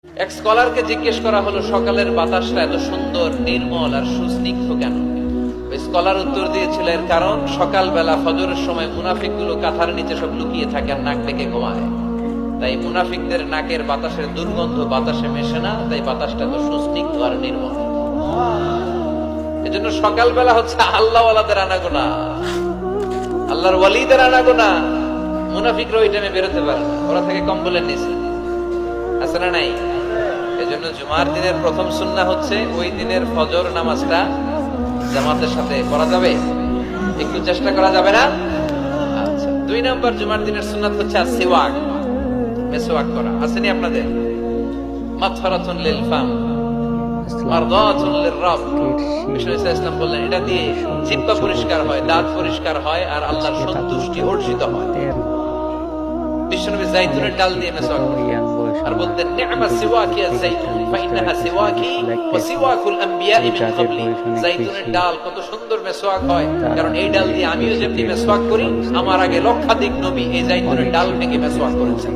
এক স্কলারকে জিজ্ঞেস করা হলো সকালের বাতাসটা এত সুন্দর নির্মল আর সুস্নিগ্ধ কেন? ওই স্কলার উত্তর দিয়েছিল এর কারণ সকালবেলা ফজরের সময় মুনাফিকগুলো কাঁথার নিচে সব লুকিয়ে থাকে আর নাক ডেকে ঘুমায়, তাই মুনাফিকদের নাকের বাতাসের দুর্গন্ধ বাতাসে মেশে না, তাই বাতাসটা এত সুস্নিগ্ধ আর নির্মল। এজন্য সকালবেলা হচ্ছে আল্লাহওয়ালাদের আনাগোনা, আল্লাহর ওয়ালিদের আনাগোনা। মুনাফিকরা ওই টাইমে বেরোতে পারে না, ওরা থাকে কম্বলের নিচে, আছে না নাই? এজন্য জুমার দিনের প্রথম সুন্নাহ হচ্ছে ওই দিনের ফজর নামাজটা জামাতের সাথে পড়া যাবে, একটু চেষ্টা করা যাবে না? আচ্ছা, 2 নম্বর জুমার দিনের সুন্নাত হচ্ছে সিওয়াক, মেসওয়াক করা। আসেনি আপনাদের? মাতফারাতুন লিল ফাম মারদাতুন লিররাব। বিষ্ণু ইসলাম বললেন এটা দিয়ে জিহ্বা পরিষ্কার হয়, দাঁত পরিষ্কার হয় আর আল্লাহর সন্তুষ্টি অর্জিত হয়। বিশ্বনবী জাইতুনের ডাল দিয়ে মেসওয়াক করতেন আর বলতেন নি'মা সিওয়াকি আয-যাইতুন ফাইন্নাহা সিওয়াকি ওয়া সিওয়াকুল আমবিয়া'i মিন ক্বাবলি। জাইতুনের ডাল কত সুন্দর মেসওয়াক হয়, কারণ এই ডাল দিয়ে আমিও যেমনি মেসওয়াক করি, আমার আগে লক্ষাধিক নবী এই জাইতুনের ডাল থেকে মেসওয়াক করেছেন।